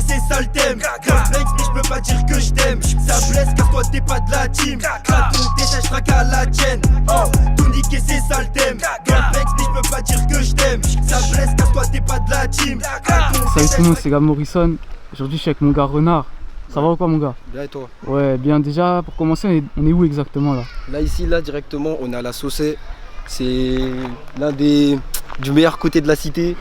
c'est ça le thème. Flex, mais je peux pas dire que je t'aime. Ça blesse car toi t'es pas de la team. Craton, détache, traque à la tienne. Tout niquer, c'est ça le thème. Flex, mais je peux pas dire que je t'aime. Ça blesse car toi t'es pas de la team. Salut tout le monde, c'est Gab Morrison. Aujourd'hui je suis avec mon gars Renard. Ça va ou quoi mon gars? Bien et toi? Ouais, bien. Déjà pour commencer, on est où exactement là? Là ici, là directement, on est à la Saucée. C'est l'un du meilleur côté de la cité.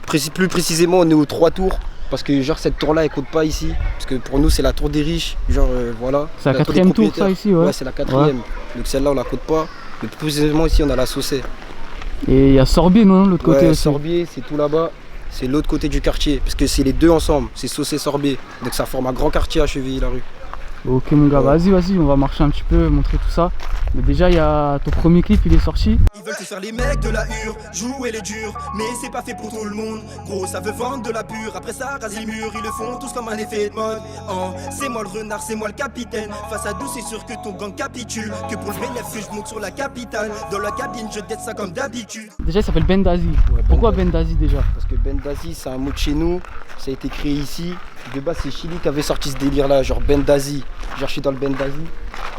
Plus précisément, on est aux 3 tours. Parce que genre cette tour là elle compte pas ici. Parce que pour nous c'est la tour des riches. Genre voilà. C'est la 4ème tour ça ici, ouais? Ouais, c'est la 4ème. Ouais. Donc celle-là on la compte pas. Mais plus précisément ici on a la Saucée. Et il y a Sorbier, non, l'autre côté aussi? Sorbier, c'est tout là-bas. C'est l'autre côté du quartier. Parce que c'est les deux ensemble. C'est Saucée, Sorbier. Donc ça forme un grand quartier à Chevilly-la-Rue. Ok mon gars, vas-y, on va marcher un petit peu, montrer tout ça. Mais déjà, il y a ton premier clip, il est sorti. Ils veulent te faire les mecs de la hure, jouer les durs, mais c'est pas fait pour tout le monde. Gros, ça veut vendre de la pure, après ça rase les murs, ils le font tous comme un effet de mode. C'est moi le renard, c'est moi le capitaine. Face à 12, c'est sûr que ton gang capitule. Que pour le bénéf que je monte sur la capitale. Dans la cabine, je tête ça comme d'habitude. Déjà, il s'appelle Bendazi. Ouais, pourquoi Bendazi déjà? Parce que Bendazi, c'est un mot de chez nous, ça a été créé ici. De base, c'est Chili qui avait sorti ce délire là, genre Bendazi. Genre, je suis dans le Bendazi.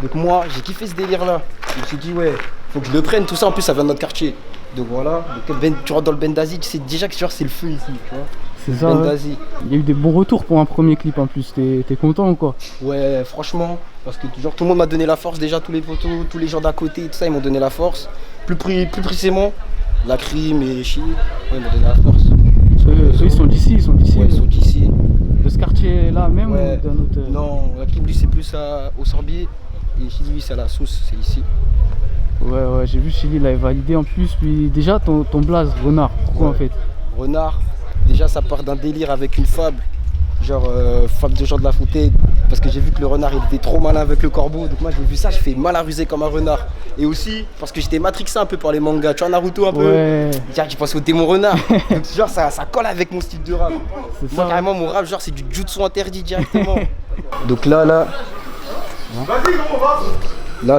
Donc, moi, j'ai kiffé ce délire là. Je me suis dit, ouais, faut que je le prenne, tout ça. En plus, ça vient de notre quartier. Donc, voilà. Donc, tu rentres dans le Bendazi, tu sais déjà que genre, c'est le feu ici, tu vois. C'est ça. Bendazi. Ouais. Il y a eu des bons retours pour un premier clip en plus. T'es content ou quoi? Ouais, franchement. Parce que genre, tout le monde m'a donné la force. Déjà, tous les photos, tous les gens d'à côté, tout ça, ils m'ont donné la force. Plus précisément, la crime et Chili, ouais, ils m'ont donné la force. Ceux, ils sont d'ici, Ouais, ils sont d'ici. De ce quartier là même, ouais. Ou d'un autre? Non, la crime lui c'est plus au Sorbier et Chili lui c'est à la Sauce, c'est ici. Ouais, j'ai vu Chili l'avait validé en plus. Puis déjà ton blaze, Renard, pourquoi en fait? Renard, déjà ça part d'un délire avec une fable. Genre fable de Jean de La Fontaine. Parce que j'ai vu que le renard il était trop malin avec le corbeau. Donc moi j'ai vu ça, je fais mal à ruser comme un renard. Et aussi parce que j'étais matrixé un peu par les mangas. Tu vois Naruto un peu? Ouais. Tu penses au démon renard. Donc genre ça colle avec mon style de rap. Moi carrément mon rap genre c'est du jutsu interdit directement. Donc là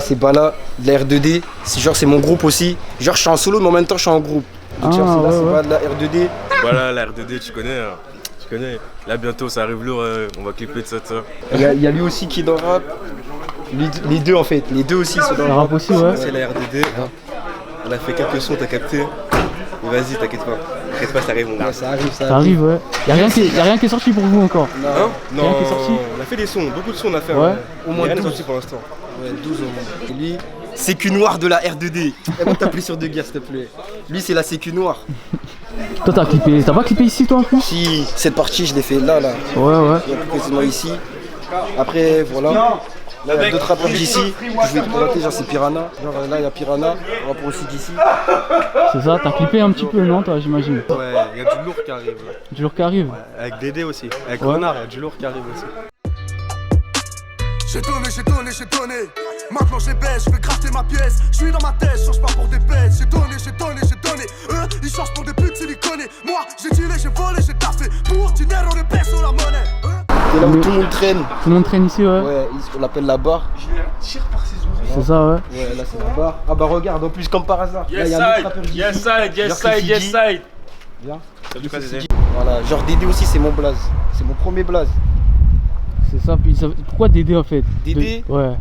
c'est Bala, de la R2D. C'est mon groupe aussi. Genre je suis en solo mais en même temps je suis en groupe. Donc genre c'est pas de la R2D. Voilà la R2D tu connais hein. Là bientôt ça arrive lourd, on va clipper de ça. Il y a lui aussi qui est dans le rap. Les deux en fait, les deux aussi sont dans le rap aussi ouais. C'est la R2D, on a fait quelques sons, t'as capté. Vas-y t'inquiète pas, ça arrive mon gars. Ouais, ça arrive ouais. Y'a rien qui est sorti pour vous encore? Non, rien qui est sorti. On a fait des sons, beaucoup de sons on a fait. Ouais. Au moins 12 sorti pour l'instant. Ouais 12 au moins. Et lui, sécu noir de la R2D. Elle va t'appeler sur 2 gars s'il te plaît. Lui c'est la sécu noire. Toi t'as pas clippé ici toi en plus? Si, cette partie je l'ai fait là. Ouais. Quasiment ici. Après voilà. Là il y a d'autres rappeurs d'ici. Je vais te présenter, genre c'est Piranha. Genre là il y a Piranha, rappeur aussi d'ici. C'est ça, t'as clippé un petit peu non toi j'imagine? Ouais, il y a du lourd qui arrive là. Du lourd qui arrive? Ouais, avec Dédé aussi. Avec Renard, il y a du lourd qui arrive aussi. J'ai donné. Maintenant j'ai baisse, je vais gratter ma pièce. Je suis dans ma tête, je change pas pour des bêtes. J'ai donné. Eux, ils changent pour des putes siliconées. Moi, j'ai tiré, j'ai volé, j'ai taffé. Pour dinero, on est sur la monnaie. C'est là où tout le monde traîne. Tout le monde traîne ici ouais. Ouais, on l'appelle la barre. Tire par ses oreilles. C'est ça ouais. Ouais, là c'est la barre. Ah bah regarde, en plus comme par hasard. Yes side. Viens. Salut quoi Dédé? Voilà, genre Dédé aussi c'est mon blaze. C'est mon premier blaze. C'est ça, puis pourquoi Dédé en fait? Dédé? Ouais.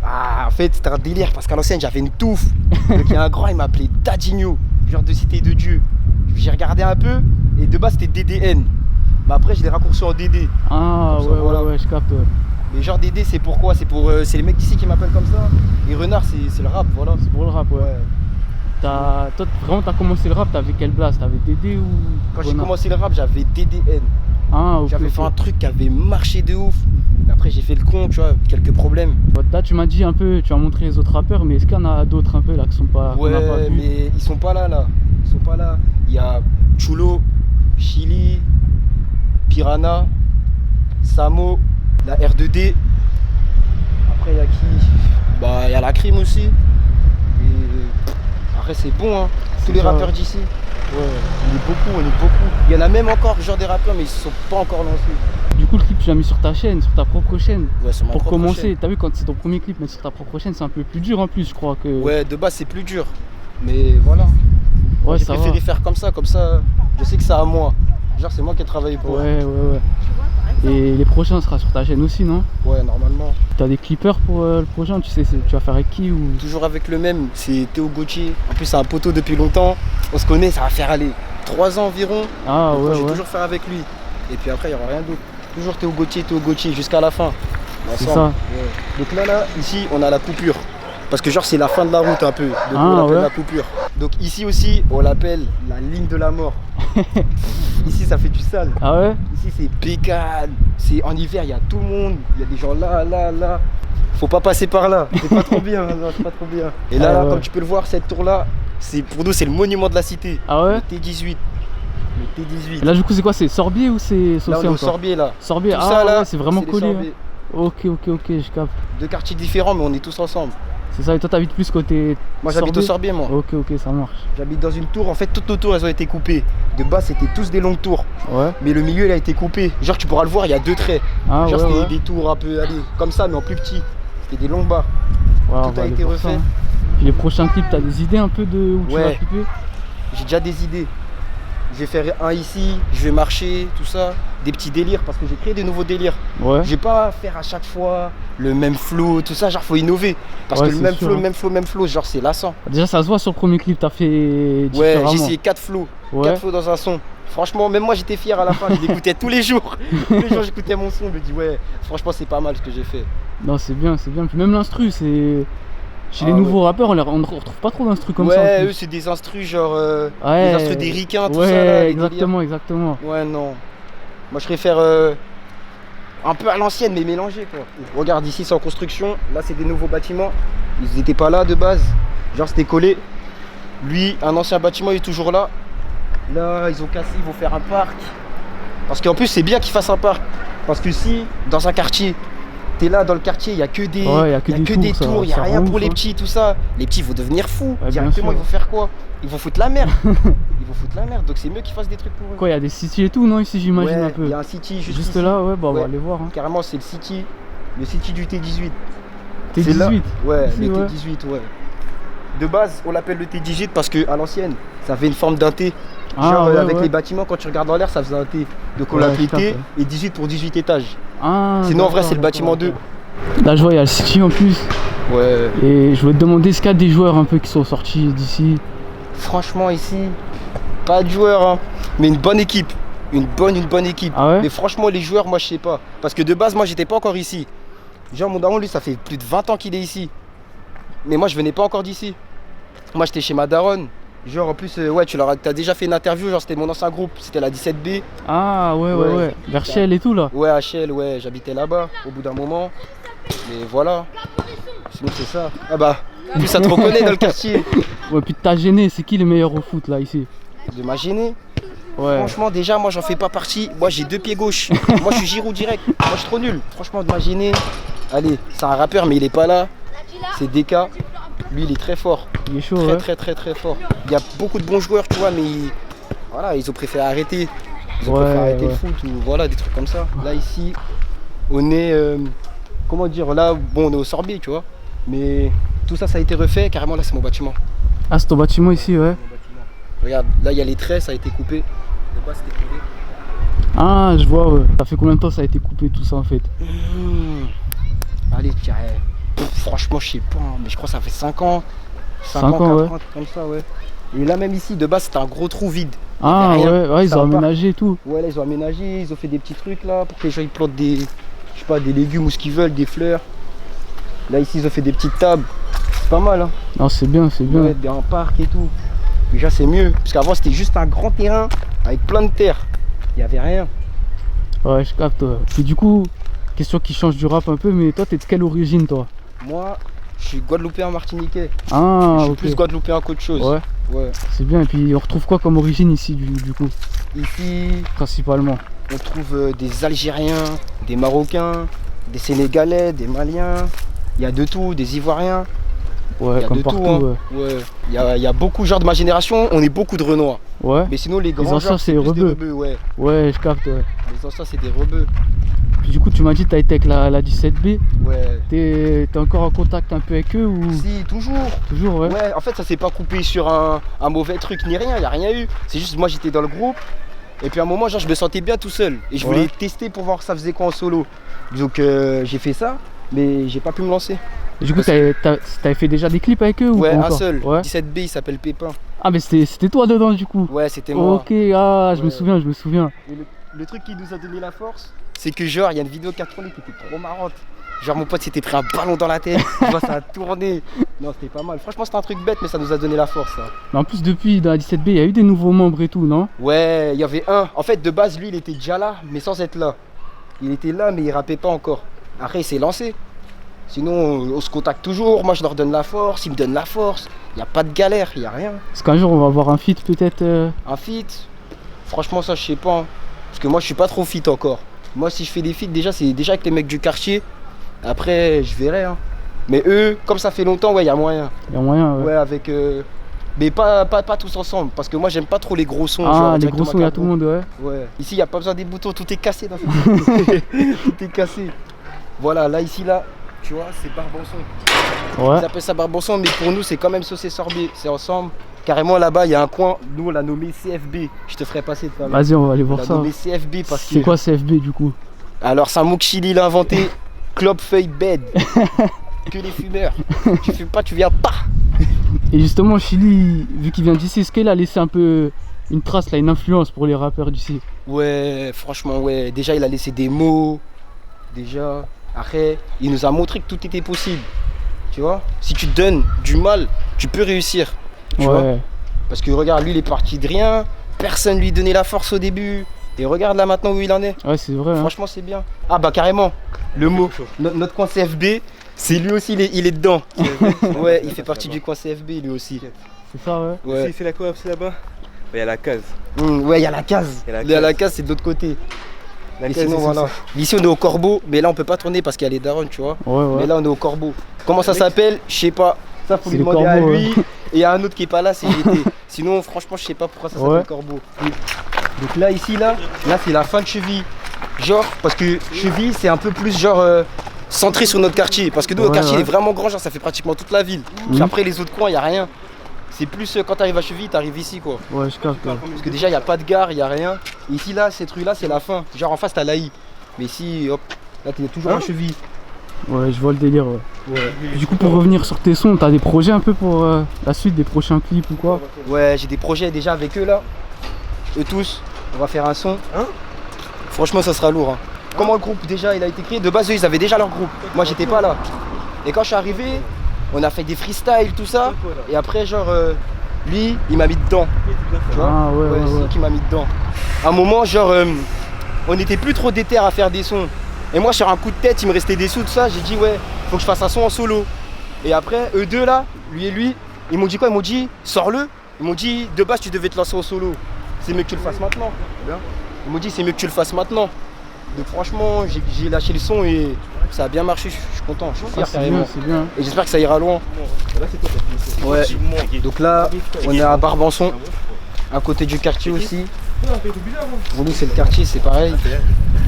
Ah, en fait, c'était un délire parce qu'à l'ancienne, j'avais une touffe. Donc, il y a un grand, il m'appelait Dadinho, genre de cité de Dieu. J'ai regardé un peu et de base, c'était DDN. Mais après, je l'ai raccourci en Dédé. Ah, ça, ouais, voilà. Ouais, je capte. Mais genre Dédé, c'est pourquoi? C'est les mecs d'ici qui m'appellent comme ça. Et Renard, c'est le rap, voilà. C'est pour le rap, ouais. Toi, vraiment, t'as commencé le rap, t'avais quelle place? T'avais Dédé ou Quand j'ai commencé le rap, j'avais DDN. Ah, ok. J'avais fait un truc qui avait marché de ouf. Mais après, j'ai fait le con, tu vois, quelques problèmes. Là, tu m'as dit un peu, tu as montré les autres rappeurs, mais est-ce qu'il y en a d'autres un peu là qui sont pas. Ouais, pas vu mais ils sont pas là. Ils sont pas là. Il y a Chulo, Chili, Piranha, Samo, la R2D. Après, il y a qui? Bah, il y a la crime aussi. Et après, c'est bon, hein. Tous les rappeurs d'ici. Ouais, on est beaucoup. Il y en a même encore, genre des rappeurs, mais ils se sont pas encore lancés. Du coup, le clip, tu l'as mis sur ta chaîne, sur ta propre chaîne. Ouais, sur ma Pour propre commencer, chaîne. t'as vu, quand c'est ton premier clip, mais sur ta propre chaîne, c'est un peu plus dur en plus, je crois que. Ouais, de base, c'est plus dur. Mais voilà. Ouais, j'ai ça préféré va. faire comme ça, je sais que c'est à moi. Genre, c'est moi qui ai travaillé pour eux. Ouais. Et les prochains sera sur ta chaîne aussi, non? Ouais, normalement. T'as des clippers pour le prochain? Tu sais, tu vas faire avec qui ou... Toujours avec le même, c'est Théo Gauthier. En plus, c'est un poteau depuis longtemps. On se connaît, ça va faire aller 3 ans environ. Ah Donc, ouais, je vais ouais. toujours faire avec lui. Et puis après, il n'y aura rien d'autre. Toujours Théo Gauthier, jusqu'à la fin. C'est Ensemble. ça. Ouais. Donc là, ici, on a la coupure. Parce que genre, c'est la fin de la route un peu. Donc Ah, on l'appelle ouais. la coupure. Donc ici aussi, on l'appelle la ligne de la mort. Ici, ça fait du sale. Ah ouais? Ici, c'est bécane. C'est en hiver, il y a tout le monde. Il y a des gens là. Faut pas passer par là. C'est pas trop bien. Non, c'est pas trop bien. Et là, Ah ouais. comme tu peux le voir, cette tour-là, pour nous, c'est le monument de la cité. Ah ouais? Le T18. Le T18. Et là, du coup, c'est quoi? C'est Sorbier ou c'est Là, Saucier on est au encore? Sorbier, là. Sorbier, Tout ah ça, là, ouais, c'est vraiment les collé. Hein. Sorbiers. Ok, je capte. 2 quartiers différents, mais on est tous ensemble. C'est ça, et toi, t'habites plus côté. Moi, j'habite au Sorbier, moi. Ok, ça marche. J'habite dans une tour. En fait, toutes nos tours, elles ont été coupées. De base, c'était tous des longues tours. Ouais. Mais le milieu, il a été coupé. Genre, tu pourras le voir, il y a 2 traits. Ah Genre, ouais, c'était ouais. des tours un peu, allez, comme ça, mais en plus petit. C'était des longues barres. Ouais, on Tout va a aller été voir ça, refait. hein. Puis les prochains clips, t'as des idées un peu de où tu vas Ouais. clipper? J'ai déjà des idées. Je vais faire un ici, je vais marcher, tout ça. Des petits délires, parce que j'ai créé des nouveaux délires. Ouais. Je vais pas faire à chaque fois le même flow, tout ça. Genre, faut innover. Parce Ouais, que le c'est même sûr, flow, hein. même flow, genre, c'est lassant. Déjà, ça se voit sur le premier clip, t'as fait Ouais, différemment. j'ai essayé 4 flows. Ouais. 4 flows dans un son. Franchement, même moi, j'étais fier à la fin. Je l'écoutais tous les jours. Tous les jours, j'écoutais mon son. Je me dis, ouais, franchement, c'est pas mal ce que j'ai fait. Non, c'est bien. Puis même l'instru, c'est. Chez les Ah nouveaux rappeurs, on ne retrouve pas trop d'instru comme ça. en Ouais, plus. eux, c'est des instrus, genre. Ouais. Des instrus des ricains, tout ouais, ça. Là, les exactement. délires. Ouais, non. Moi, je préfère un peu à l'ancienne, mais mélangé, quoi. Regarde, ici, c'est en construction. Là, c'est des nouveaux bâtiments. Ils n'étaient pas là de base. Genre, c'était collé. Lui, un ancien bâtiment, il est toujours là. Là, ils ont cassé, ils vont faire un parc. Parce qu'en plus, c'est bien qu'ils fassent un parc. Parce que si, dans un quartier, t'es là dans le quartier, il n'y a que des, Ouais, y a que des tours, tours, il n'y a ça rien rend pour ouf, les hein. petits, tout ça. Les petits, ils vont devenir fous. Ouais, bien Directement, sûr. ils vont faire quoi? Ils vont foutre la merde. Ils vont foutre la merde. Donc, c'est mieux qu'ils fassent des trucs pour eux. Quoi, il y a des cités et tout, non? Ici, j'imagine Ouais, un peu. il y a un city juste Juste ici. là, ouais, bah on va Ouais. aller voir. Hein. Carrément, c'est le city du T18. T'es C'est là. 18. Ouais, Ici, le ouais. T18, ouais. De base, on l'appelle le T18 parce qu'à l'ancienne, ça avait une forme d'un T. Ah, Genre, ouais, avec ouais. les bâtiments, quand tu regardes dans l'air, ça faisait un T. Donc, on Ouais, l'appelait je capte, T ouais. et 18 pour 18 étages. Ah, Sinon, en vrai, d'accord, c'est le bâtiment 2. d'accord. Là, je vois, il y a le City en plus. Ouais. Et je voulais te demander, est-ce qu'il y a des joueurs un peu qui sont sortis d'ici? Franchement, ici, pas de joueurs, hein, mais une bonne équipe. Une bonne équipe. Ah ouais? Mais franchement, les joueurs, moi, je sais pas. Parce que de base, moi, j'étais pas encore ici. Genre, mon daron, lui, ça fait plus de 20 ans qu'il est ici. Mais moi, je venais pas encore d'ici. Moi, j'étais chez ma daronne. Genre, en plus, ouais, t'as déjà fait une interview. Genre, c'était mon ancien groupe. C'était la 17B. Ah, ouais. Vers Shell et tout, là. Ouais, à Chelles, ouais, j'habitais là-bas au bout d'un moment. Mais voilà. Sinon, c'est ça. Ah bah, plus ça te reconnaît dans le quartier. Ouais, puis t'as gêné, c'est qui les meilleurs au foot, là, ici? De m'imaginer. Ouais. Franchement, déjà, moi, j'en fais pas partie. Moi, j'ai 2 pieds gauche. Moi, je suis Giroud direct. Moi, je suis trop nul. Franchement, de m'imaginer. Allez, c'est un rappeur, mais il est pas là. C'est DK. Lui, il est très fort. Il est chaud, ouais. Très fort. Il y a beaucoup de bons joueurs, tu vois, mais voilà, ils ont préféré arrêter. Ils ont Ouais, préféré arrêter ouais. le foot ou voilà, des trucs comme ça. Là, ici, on est. Comment dire? Là, bon, on est au Sorbier, tu vois. Mais tout ça, ça a été refait. Carrément, là, c'est mon bâtiment. Ah, c'est ton bâtiment ici, ouais. Mon bâtiment. Regarde, là, il y a les traits, ça a été coupé. De bas, c'était collé. Ah, je vois, ouais. Ça fait combien de temps ça a été coupé, tout ça, en fait? Allez, tiens. Franchement, je sais pas, hein, mais je crois que ça fait 5 ans. 5 ans, 4 ouais. ans, comme ça, ouais. Et là, même ici, de base, c'était un gros trou vide. Ah, rien. ouais, ils Ça ont repart. aménagé et tout. Ouais, là, ils ont aménagé, ils ont fait des petits trucs là pour que les gens ils plantent des, je sais pas, des légumes ou ce qu'ils veulent, des fleurs. Là, ici, ils ont fait des petites tables. C'est pas mal, hein. Non, c'est bien, c'est bien. Ouais, un parc et tout. Déjà, c'est mieux. Parce qu'avant, c'était juste un grand terrain avec plein de terre. Il y avait rien. Ouais, je capte, ouais. Puis du coup, question qui change du rap un peu, mais toi, t'es de quelle origine, toi? Moi, je suis guadeloupéen martiniquais. Ah, je suis ok. plus guadeloupéen qu'autre chose. Ouais, Ouais. c'est bien. Et puis, on retrouve quoi comme origine ici, du coup, Ici, principalement? on trouve des Algériens, des Marocains, des Sénégalais, des Maliens. Il y a de tout, des Ivoiriens. Ouais, Il y a comme de partout, tout, hein. ouais. Ouais. Il y a beaucoup, genre de ma génération, on est beaucoup de Renois. Ouais, Mais sinon, les grands, anciens, genre, c'est plus des rebeux. rebeux, ouais. ouais, je capte, ouais. Les anciens, c'est des rebeux. Puis du coup, tu m'as dit que t'as été avec la 17B. Ouais. T'es encore en contact un peu avec eux ou Si, toujours. toujours, ouais? Ouais, en fait, ça s'est pas coupé sur un mauvais truc ni rien, il n'y a rien eu. C'est juste, moi, j'étais dans le groupe. Et puis à un moment, genre, je me sentais bien tout seul. Et je voulais tester pour voir ça faisait quoi en solo. Donc j'ai fait ça, mais j'ai pas pu me lancer. Et du coup, t'avais fait déjà des clips avec eux ou Ouais, pas un encore? seul. Ouais. 17B, il s'appelle Pépin. Ah, mais c'était toi dedans du coup? Ouais, c'était moi. Ok, ah, je me Ouais. souviens, je me souviens. Et le truc qui nous a donné la force, c'est que genre, il y a une vidéo qui a tourné qui était trop marrante. Genre, mon pote s'était pris un ballon dans la tête. Tu vois, ça a tourné. Non, c'était pas mal. Franchement, c'était un truc bête, mais ça nous a donné la force. Ça. Mais en plus, depuis dans la 17B, il y a eu des nouveaux membres et tout, non? Ouais, il y avait un. En fait, de base, lui, il était déjà là, mais sans être là. Il était là, mais il rappait pas encore. Après, il s'est lancé. Sinon, on se contacte toujours. Moi, je leur donne la force. Ils me donnent la force. Il n'y a pas de galère, il n'y a rien. Parce qu'un jour, on va avoir un feat peut-être. Un feat, franchement, ça, je sais pas. Hein. Parce que moi, je suis pas trop fit encore. Moi, si je fais des feats, déjà, c'est déjà avec les mecs du quartier. Après, je verrai. Hein. Mais eux, comme ça fait longtemps, ouais, il y a moyen. Il y a moyen, ouais. Ouais, avec. Mais pas tous ensemble. Parce que moi, j'aime pas trop les gros sons. Ah, genre, les directement gros sons, il y a tout le monde, ouais. Ouais. Ici, il n'y a pas besoin des boutons, tout est cassé dans cette tout est cassé. Voilà, là, ici, là, tu vois, c'est Barbanson. Ouais. Ils appellent ça Barbanson, mais pour nous, c'est quand même Saucé Sorbet. C'est ensemble. Carrément, là-bas, il y a un coin. Nous, on l'a nommé CFB. Je te ferai passer tout à l'heure. Vas-y, on va aller On voir l'a ça. nommé CFB parce que. C'est quoi CFB du coup? Alors, c'est un mot que Chili l'a inventé. Club Feuille Bed. Que les fumeurs. Tu fumes pas, tu viens pas. Et justement, Chili, vu qu'il vient d'ici, est-ce qu'il a laissé un peu une trace, là, une influence pour les rappeurs d'ici? Ouais, franchement, ouais. Déjà, il a laissé des mots. Déjà. Après, il nous a montré que tout était possible. Tu vois, si tu te donnes du mal, tu peux réussir. Tu vois. Parce que regarde, lui, il est parti de rien. Personne lui donnait la force au début. Et regarde là maintenant où il en est. Ouais, c'est vrai. Hein. Franchement, c'est bien. Ah bah carrément. Le mot. Notre coin CFB, c'est lui aussi, il est dedans. Ouais, il fait partie du coin CFB lui aussi. C'est ça, ouais. Ouais. Il fait la coop, c'est là-bas. Il y a la case. Ouais, il y a la case. Il y a la case. C'est de l'autre côté. La Et case, sinon, c'est voilà. ça. Ici, on est au Corbeau, mais là, on peut pas tourner parce qu'il y a les darons, tu vois. Ouais, ouais. Mais là, on est au Corbeau. Comment ça s'appelle? Je sais pas. Ça, faut C'est lui le demander à Corbeau, lui. Et il y a un autre qui est pas là, c'est GT. Sinon, franchement, je sais pas pourquoi ça s'appelle Ouais. Corbeau. Donc là, ici, là c'est la fin de cheville. Genre, parce que cheville, c'est un peu plus genre centré sur notre quartier. Parce que nous, Ouais, notre quartier ouais. il est vraiment grand, genre ça fait pratiquement toute la ville. Puis après, les autres coins, il y a rien. C'est plus quand t'arrives à Cheville, t'arrives ici quoi. Ouais, je capte. Ouais. Parce que déjà, il n'y a pas de gare, il n'y a rien. Et ici, là, cette rue-là, c'est la fin. Genre en face, t'as l'AI. Mais ici, hop, là, t'es toujours à Cheville. Ouais, je vois le délire. Ouais. Ouais. Du coup, pour revenir sur tes sons, t'as des projets un peu pour la suite, des prochains clips ou quoi? Ouais, j'ai des projets déjà avec eux là. Eux tous, on va faire un son. Franchement, ça sera lourd. Hein. Comment le groupe déjà il a été créé? De base, eux, ils avaient déjà leur groupe. Moi, j'étais pas là. Et quand je suis arrivé, on a fait des freestyles, tout ça. Et après, genre, lui, il m'a mis dedans. Tu vois? Ah ouais, ouais, c'est ouais. lui qui m'a mis dedans. À un moment, genre, on n'était plus trop déter à faire des sons. Et moi, sur un coup de tête, il me restait des sous, tout ça. J'ai dit, ouais, faut que je fasse un son en solo. Et après, eux deux là, lui et lui, ils m'ont dit quoi? Ils m'ont dit, sors-le. Ils m'ont dit, de base, tu devais te lancer en solo. C'est mieux que tu le fasses maintenant. Ils m'ont dit, c'est mieux que tu le fasses maintenant. Donc franchement, j'ai lâché le son et ça a bien marché. Je suis content, je suis fier Ah, c'est carrément. bien, c'est bien. Et j'espère que ça ira loin. Ouais. Donc là, on est à Barbanson, à côté du quartier aussi. Pour nous, c'est le quartier, c'est pareil.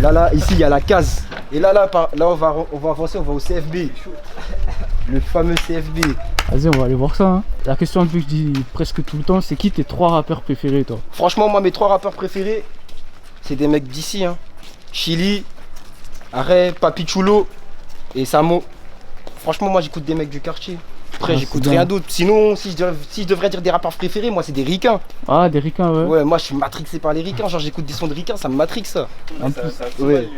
Là, ici, il y a la case. Et là, on va avancer, on va au CFB. Le fameux CFB. Vas-y, on va aller voir ça. Hein. La question un peu que je dis presque tout le temps, c'est qui tes 3 rappeurs préférés, toi? Franchement, moi, mes 3 rappeurs préférés, c'est des mecs d'ici. Hein. Chili, Arrêt, Papi Chulo et Samo. Franchement, moi, j'écoute des mecs du quartier. Après, Ah, j'écoute c'est rien bien. d'autre. Sinon, si je devrais dire des rappeurs préférés, moi, c'est des ricains. Ah, des ricains, ouais. Ouais, moi, je suis matrixé par les ricains. Genre, j'écoute des sons de ricains, ça me matrixe, ça. En plus, Ouais.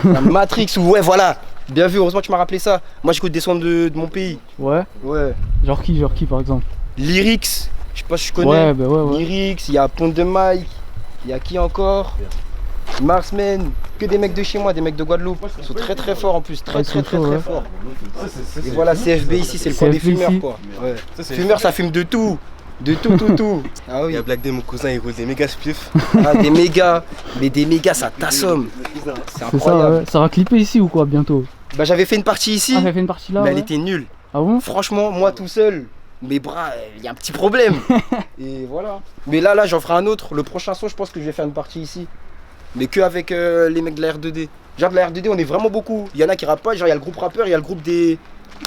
Ça me matrix ou ouais, voilà. Bien vu, heureusement que tu m'as rappelé ça. Moi, j'écoute des sons de mon pays. ouais. Ouais. Genre qui par exemple? Lyrics, je sais pas si tu connais. Ouais, bah ouais, ouais. Lyrics, il y a Pont de Mike, il y a qui encore? Marsman, que des mecs de chez moi, des mecs de Guadeloupe. Ils sont très très forts en plus, très Ouais, très ils très sont très chauds, forts. Et voilà, CFB ici, c'est le coin des CFB fumeurs ici. quoi. Ouais. Fumeurs, ça fume de tout. De tout, tout, tout. Ah Il oui. y a Black Day, mon cousin, il roule des méga spliffs. Ah, des mégas. Mais des mégas, ça t'assomme. C'est C'est ça, incroyable. ouais. Ça va clipper ici ou quoi bientôt? Bah, j'avais fait une partie ici, Ah, t'as fait une partie là? mais elle Ouais. était nulle. Ah bon? Franchement, moi tout seul, mes bras, il y a un petit problème. Et voilà. Mais là, j'en ferai un autre. Le prochain son, je pense que je vais faire une partie ici. Mais que avec les mecs de la R2D. Genre de la R2D, on est vraiment beaucoup. Il y en a qui rappent pas, genre il y a le groupe rappeur, il y a le groupe des.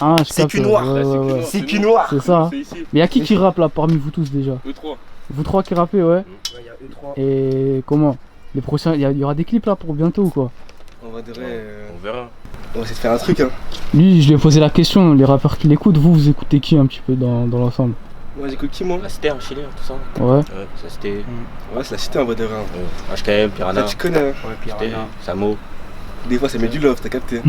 Ah, je C'est capte, qu'une noire. ouais, ouais, ouais. C'est qu'une noire. C'est ça. Hein. Mais y'a qui rappe là parmi vous tous déjà? E3. Vous 3 qui rappez, ouais. Il y a eux trois. Et comment? Les prochains, il y aura des clips là pour bientôt ou quoi? On va dire, On verra. on va essayer de faire un truc, hein. Lui, je lui ai posé la question, les rappeurs qui l'écoutent, vous écoutez qui un petit peu dans l'ensemble? Moi, j'écoute qui, moi? La cité en Chili, tout ça. Ouais. Ouais, ça c'était. Ouais, c'est la cité, on va dire. Hein. HKM, Piranha. Là, tu connais, hein. C'était Samo. Des fois, ça met du love, t'as capté.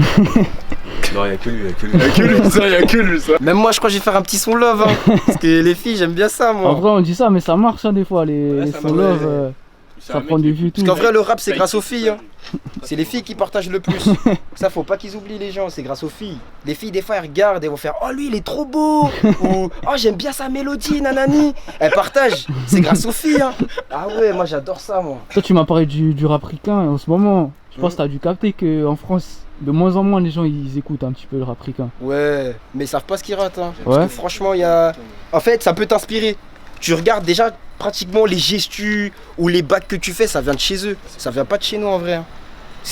Non, y'a que lui, Y'a que lui, ça. Même moi, je crois que je vais faire un petit son love. Hein, parce que les filles, j'aime bien ça, moi. En vrai, on dit ça, mais ça marche hein, des fois, les ça sons marche, love, ouais. ça prend des vues et tout. Parce qu'en vrai, le rap, c'est grâce aux filles. Hein. C'est les filles qui partagent le plus. Ça, faut pas qu'ils oublient les gens, c'est grâce aux filles. Les filles, des fois, elles regardent et vont faire oh, lui, il est trop beau. Ou oh, j'aime bien sa mélodie, nanani. Elles partagent. C'est grâce aux filles. Hein. Ah ouais, moi, j'adore ça, moi. Toi, tu m'as parlé du rap ricain, et en ce moment, je pense que t'as dû capter qu'en France, de moins en moins, les gens ils écoutent un petit peu le rap ricain. Ouais, mais ils savent pas ce qu'ils ratent. Hein. Ouais. Parce que franchement, il y a. En fait, ça peut t'inspirer. Tu regardes déjà pratiquement les gestus ou les bacs que tu fais, ça vient de chez eux. Ça vient pas de chez nous en vrai. Hein.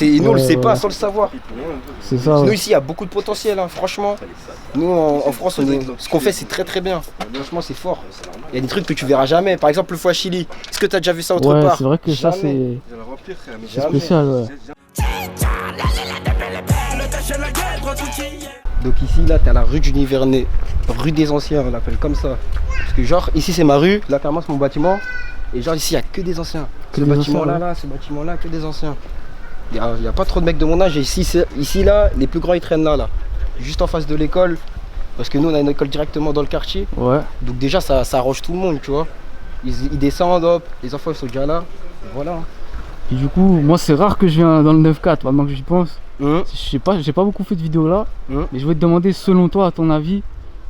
Nous, on le sait pas sans le savoir. C'est ça, Nous, ouais. ici, il y a beaucoup de potentiel, hein, franchement. Nous, en France, ce qu'on fait, c'est très très bien. Franchement, c'est fort. Il y a des trucs que tu verras jamais. Par exemple, le foie chili. Est-ce que tu as déjà vu ça autre Ouais, part? c'est vrai que ça, Jamais. c'est spécial, ouais. Donc ici, là, t'as la rue du Nivernais. Rue des Anciens, on l'appelle comme ça. Parce que genre, ici, c'est ma rue. Là, carrément, c'est mon bâtiment. Et genre, ici, il n'y a que des anciens. Que Ce des bâtiment-là, anciens, ce bâtiment-là, que des anciens. Il n'y a pas trop de mecs de mon âge. Et ici, là, les plus grands, ils traînent là. Juste en face de l'école. Parce que nous, on a une école directement dans le quartier. Ouais. Donc déjà, ça arrange tout le monde, tu vois. Ils descendent, hop, les enfants, ils sont déjà là. Et voilà. Et du coup, moi, c'est rare que je viens dans le 9-4, maintenant que j'y pense. Hum. Je sais pas, j'ai pas beaucoup fait de vidéos là. Hum. Mais je voulais te demander, selon toi, à ton avis,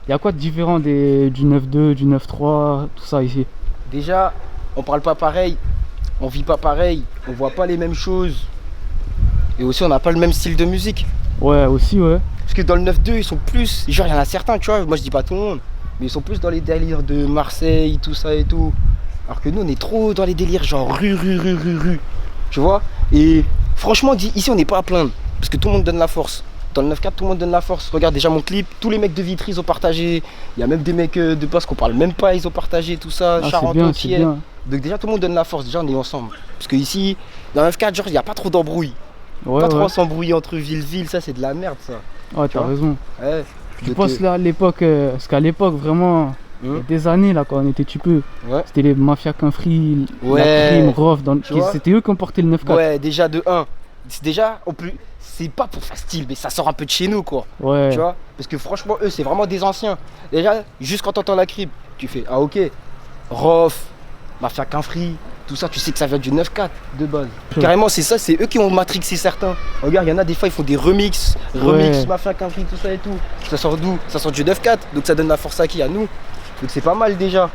il y a quoi de différent du 9-2, du 9-3, tout ça ici? Déjà, on parle pas pareil, on vit pas pareil, on voit pas les mêmes choses. Et aussi, on n'a pas le même style de musique. Ouais, aussi, ouais. Parce que dans le 9-2, ils sont plus. Genre, il y en a certains, tu vois, moi je dis pas tout le monde, mais ils sont plus dans les délires de Marseille, tout ça et tout. Alors que nous, on est trop dans les délires, genre rue. Tu vois? Et franchement, ici, on n'est pas à plaindre. Parce que tout le monde donne la force. Dans le 9-4, tout le monde donne la force. Regarde déjà mon clip, tous les mecs de Vitry, ils ont partagé. Il y a même des mecs de Basse qu'on parle même pas, ils ont partagé tout ça. Ah, c'est Charente bien, c'est entière. bien. Donc déjà, tout le monde donne la force. Déjà, on est ensemble. Parce que ici, dans le 9-4, genre, il n'y a pas trop d'embrouille. Ouais, Pas trop ouais. à s'embrouiller entre ville, ça, c'est de la merde, ça. Ouais, tu t'as vois. raison. Ouais. Je Donc, pense là à l'époque, parce qu'à l'époque vraiment, il y a des années là quand on était petit peu, Ouais. c'était les mafias Quinfri, Ouais. la crime, Rof, Tu vois. c'était eux qui ont porté le 9-4. Ouais, déjà de 1. Déjà, on peut. C'est pas pour faire style, mais ça sort un peu de chez nous, quoi. Ouais. Tu vois? Parce que franchement, eux, c'est vraiment des anciens. Déjà, juste quand t'entends la crib, tu fais ah ok, Rof, Mafia Quinfri, tout ça, tu sais que ça vient du 9-4 de base. Carrément, c'est ça, c'est eux qui ont matrixé certains. Regarde, il y en a des fois, ils font des remix, Ouais. Mafia Quinfri, tout ça et tout. Ça sort d'où? Ça sort du 9-4, donc ça donne la force à qui? À nous. Donc c'est pas mal déjà.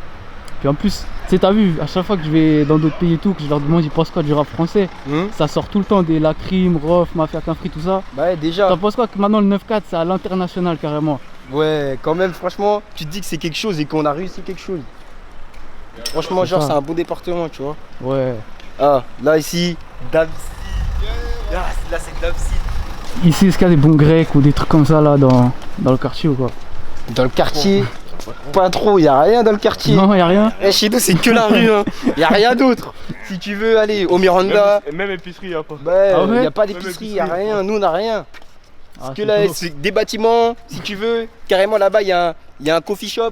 Puis en plus, tu sais, t'as vu, à chaque fois que je vais dans d'autres pays et tout, que je leur demande ils pensent quoi du rap français, ça sort tout le temps des Lacrim, Rof, Mafia Quinfri, tout ça. Bah ouais, déjà. T'en penses quoi que maintenant le 9-4 c'est à l'international carrément? Ouais, quand même, franchement, tu te dis que c'est quelque chose et qu'on a réussi quelque chose. Franchement, C'est genre, ça. c'est un beau département, tu vois. Ouais. Ah, là, ici, Damsi. Là, c'est Damsi. Ici, est-ce qu'il y a des bons grecs ou des trucs comme ça là dans le quartier ou quoi? Dans le quartier, pas trop, y a rien dans le quartier. Non, y a rien. Eh, chez nous, c'est que la rue, hein. Y a rien d'autre. Si tu veux aller au Miranda, Même épicerie, y'a pas. ouais, Ah ouais y a pas d'épicerie, y a rien. Nous, on a rien. Ah, Que c'est là, cool. c'est des bâtiments, si tu veux. Carrément, là-bas, y a un coffee shop.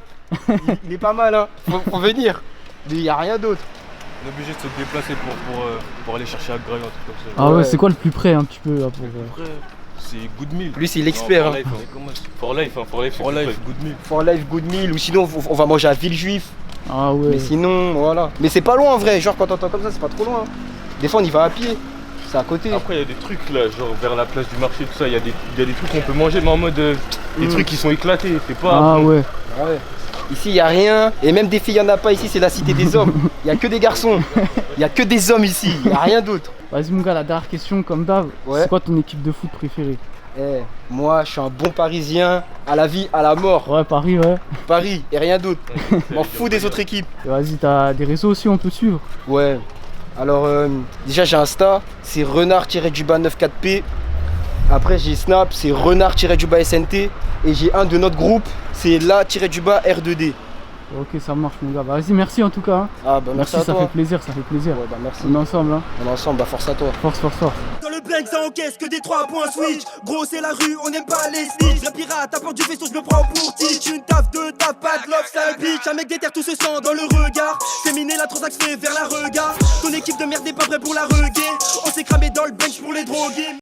Il est pas mal, hein. Faut venir. Mais y a rien d'autre. On est obligé de se déplacer pour aller chercher à Graille, un truc comme ça. Ah ouais, Ouais. c'est quoi le plus près un petit peu là, pour... Après, c'est Good Meal. Lui, c'est l'expert, hein. For Life, Good Meal. For Life, Good Meal, ou sinon, on va manger à Villejuif. Ah ouais. Mais sinon, voilà. Mais c'est pas loin en vrai, genre quand t'entends comme ça, c'est pas trop loin. Des fois, on y va à pied. C'est à côté. Après, il y a des trucs là, genre vers la place du marché, tout ça. Il y a des trucs qu'on peut manger, mais en mode. Des trucs qui sont éclatés. C'est pas. Ah ouais. Ah ouais. Ici, y a rien. Et même des filles, y en a pas. Ici, c'est la cité des hommes. Y a que des garçons. Y a que des hommes ici. Y a rien d'autre. Vas-y mon gars, la dernière question comme d'hab. Ouais. C'est quoi ton équipe de foot préférée? Eh, moi, je suis un bon Parisien. À la vie, à la mort. Ouais, Paris, ouais. Paris et rien d'autre. M'en fous des autres équipes. Et vas-y, t'as des réseaux aussi, on peut te suivre. Ouais. Alors, déjà, j'ai Insta. C'est renard-94P. Après, j'ai Snap. C'est renard-SNT. Et j'ai un de notre groupe. C'est la-R2D. Ok, ça marche mon gars. Bah, vas-y, merci en tout cas. Hein. Ah bah merci à ça toi. fait plaisir, ça fait plaisir. Ouais, bah merci. On est ensemble. Hein. On est ensemble, bah force à toi. Force, force, force. Dans le blank ça encaisse que des 3 points switch. Gros c'est la rue, on n'aime pas les snitch. La pirate à porte du vaisseau, je me prends pour teach. Une taf, deux taf, pas de love, c'est un bitch. Un mec déterre, tout se sent dans le regard. Féminer la transaction vers la regard. Ton équipe de merde n'est pas vraie pour la reguer. On s'est cramé dans le bench pour les droguer.